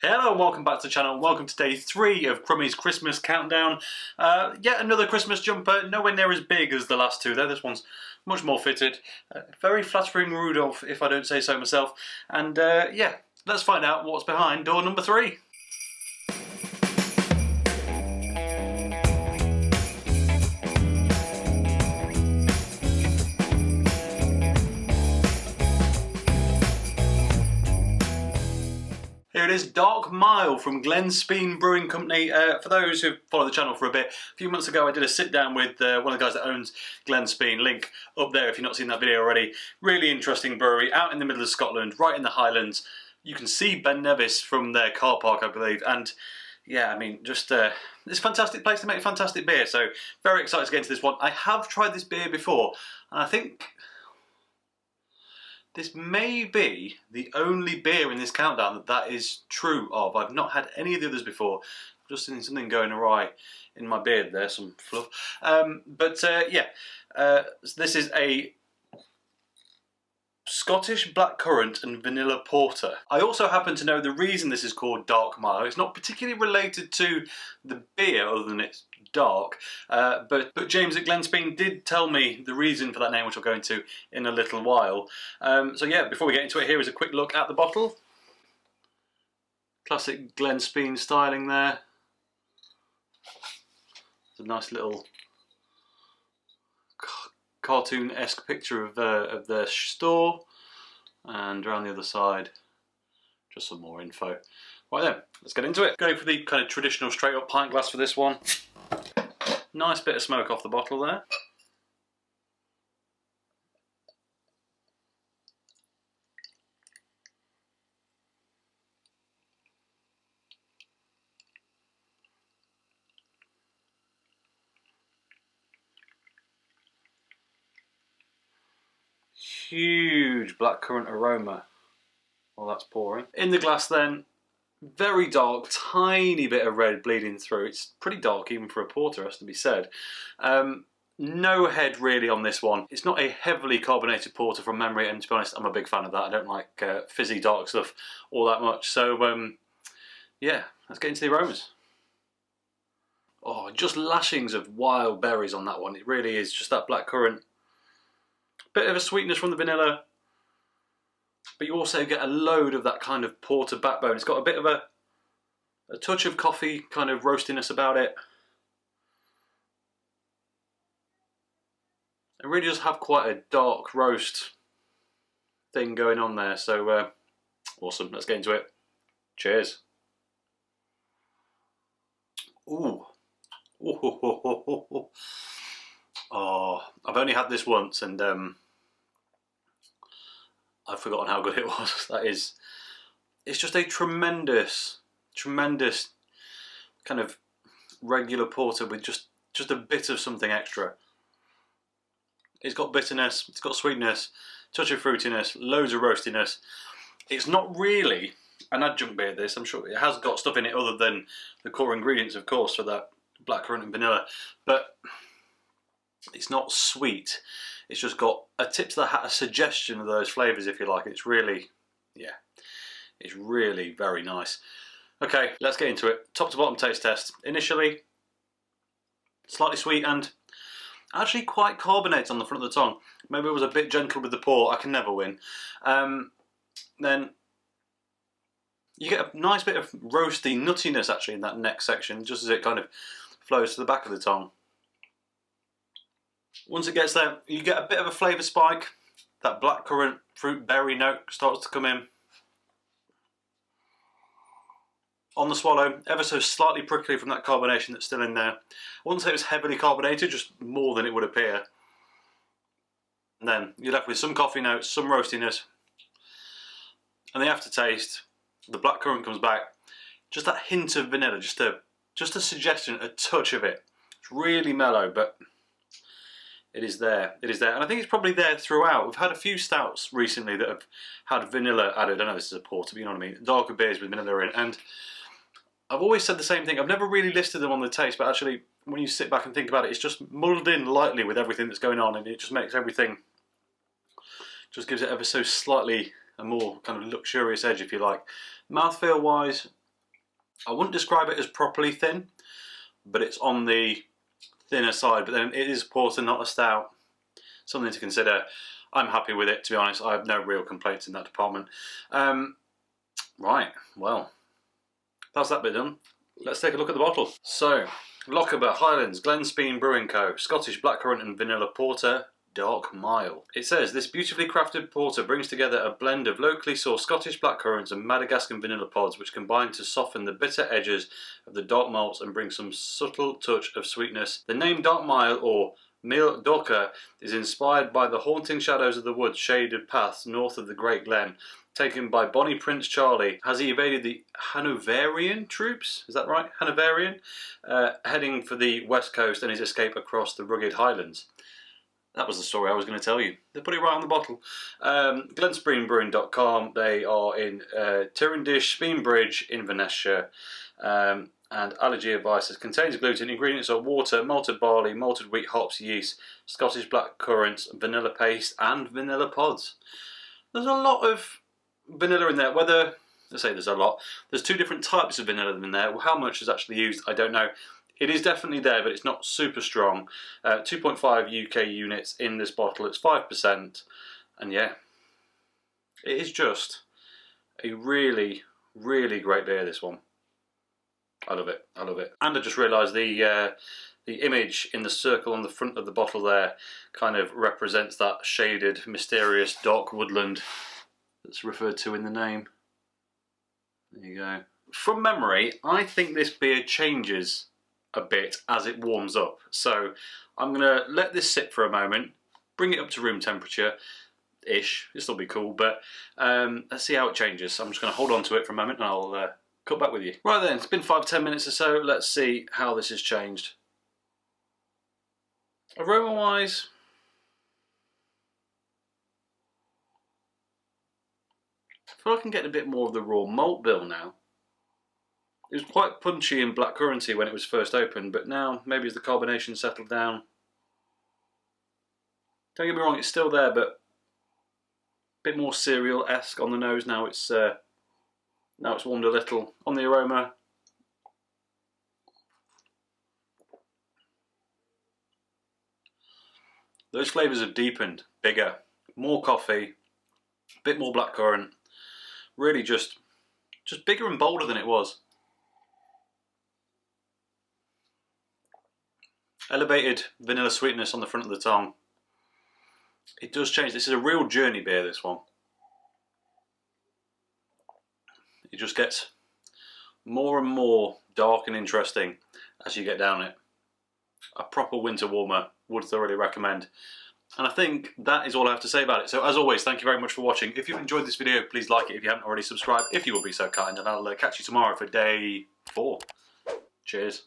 Hello and welcome back to the channel. Welcome to day 3 of Crummy's Christmas countdown. Yet another Christmas jumper, nowhere near as big as the last two there. This one's much more fitted. Very flattering Rudolph, if I don't say so myself. And yeah, let's find out what's behind door number 3. Here it is, Dark Mile from Glen Spean Brewing Company. For those who follow the channel for a bit, a few months ago I did a sit down with one of the guys that owns Glen Spean. Link up there if you've not seen that video already. Really interesting brewery out in the middle of Scotland, right in the Highlands. You can see Ben Nevis from their car park, I believe. And yeah, I mean, just it's a fantastic place to make fantastic beer. So very excited to get into this one. I have tried this beer before, and I think this may be the only beer in this countdown that is true of. I've not had any of the others before. I've just seen something going awry in my beard there, some fluff. Yeah, this is a Scottish blackcurrant and vanilla porter. I also happen to know the reason this is called Dark Mile. It's not particularly related to the beer other than it's dark, but James at Glen Spean did tell me the reason for that name, which I'll go into in a little while. So yeah, before we get into it, here is a quick look at the bottle. Classic Glen Spean styling there. It's a nice little cartoon-esque picture of their store, and around the other side just some more info. Right then, let's get into it. Go for the kind of traditional straight up pint glass for this one. Nice bit of smoke off the bottle there. Huge blackcurrant aroma while that's pouring. In the glass then, very dark, tiny bit of red bleeding through. It's pretty dark even for a porter, has to be said. No head really on this one. It's not a heavily carbonated porter from memory, and to be honest, I'm a big fan of that. I don't like fizzy dark stuff all that much. So yeah, let's get into the aromas. Oh, just lashings of wild berries on that one. It really is just that blackcurrant. Bit of a sweetness from the vanilla, but you also get a load of that kind of porter backbone. It's got a bit of a touch of coffee kind of roastiness about it. It really does have quite a dark roast thing going on there. So awesome, let's get into it. Cheers. Ooh. Ooh. Oh, I've only had this once, and I've forgotten how good it was. It's just a tremendous kind of regular porter with just a bit of something extra. It's got bitterness, it's got sweetness, touch of fruitiness, loads of roastiness. It's not really an adjunct beer, this. I'm sure it has got stuff in it other than the core ingredients, of course, for that blackcurrant and vanilla, but it's not sweet. It's just got a tip to the hat, a suggestion of those flavours, if you like. It's really, yeah, it's really very nice. Okay, let's get into it. Top to bottom taste test. Initially, slightly sweet and actually quite carbonated on the front of the tongue. Maybe it was a bit gentle with the pour. I can never win. Then you get a nice bit of roasty nuttiness actually in that next section, just as it kind of flows to the back of the tongue. Once it gets there, you get a bit of a flavour spike. That blackcurrant fruit berry note starts to come in. On the swallow, ever so slightly prickly from that carbonation that's still in there. I wouldn't say it was heavily carbonated, just more than it would appear. And then you're left with some coffee notes, some roastiness. And the aftertaste, the blackcurrant comes back. Just that hint of vanilla, just a suggestion, a touch of it. It's really mellow, but it is there. It is there. And I think it's probably there throughout. We've had a few stouts recently that have had vanilla added. I know this is a porter, but you know what I mean. Darker beers with vanilla in. And I've always said the same thing. I've never really listed them on the taste, but actually, when you sit back and think about it, it's just muddled in lightly with everything that's going on, and it just makes everything, just gives it ever so slightly a more kind of luxurious edge, if you like. Mouthfeel wise, I wouldn't describe it as properly thin, but it's on the thinner side. But then it is a porter, not a stout. Something to consider. I'm happy with it, to be honest. I have no real complaints in that department. Right, well, that's that bit done. Let's take a look at the bottle. So, Lochaber Highlands, Glen Spean Brewing Co. Scottish Blackcurrant and Vanilla Porter, Dark Mile. It says, this beautifully crafted porter brings together a blend of locally sourced Scottish blackcurrants and Madagascan vanilla pods, which combine to soften the bitter edges of the dark malts and bring some subtle touch of sweetness. The name Dark Mile, or Mil Dorca, is inspired by the haunting shadows of the woods shaded paths north of the Great Glen, taken by Bonnie Prince Charlie. Has he evaded the Hanoverian troops? Is that right? Hanoverian? Heading for the west coast and his escape across the rugged highlands. That was the story I was going to tell you. They put it right on the bottle. GlenSpeanBrewing.com. They are in Tirrandish, Speanbridge, Inverness. And allergy advice. It contains gluten. Ingredients are water, malted barley, malted wheat, hops, yeast, Scottish black currants, vanilla paste, and vanilla pods. There's a lot of vanilla in there. Whether, let's say there's a lot. There's two different types of vanilla in there. How much is actually used, I don't know. It is definitely there, but it's not super strong. 2.5 UK units in this bottle. It's 5%. And yeah, it is just a really, really great beer, this one. I love it. I love it. And I just realised the image in the circle on the front of the bottle there kind of represents that shaded, mysterious, dark woodland that's referred to in the name. There you go. From memory, I think this beer changes a bit as it warms up. So I'm going to let this sit for a moment, bring it up to room temperature-ish. This will be cool, but let's see how it changes. So I'm just going to hold on to it for a moment and I'll cut back with you. Right then, it's been 5-10 minutes or so. Let's see how this has changed. Aroma-wise, I feel like I can get a bit more of the raw malt bill now. It was quite punchy and blackcurranty when it was first opened, but now maybe as the carbonation settled down. Don't get me wrong, it's still there, but a bit more cereal-esque on the nose now. It's warmed a little. On the aroma, those flavours have deepened, bigger, more coffee, a bit more blackcurrant. Really just bigger and bolder than it was. Elevated vanilla sweetness on the front of the tongue. It does change. This is a real journey beer, this one. It just gets more and more dark and interesting as you get down it. A proper winter warmer, would thoroughly recommend. And I think that is all I have to say about it. So as always, thank you very much for watching. If you enjoyed this video, please like it if you haven't already subscribed, if you will be so kind. And I'll catch you tomorrow for day 4. Cheers.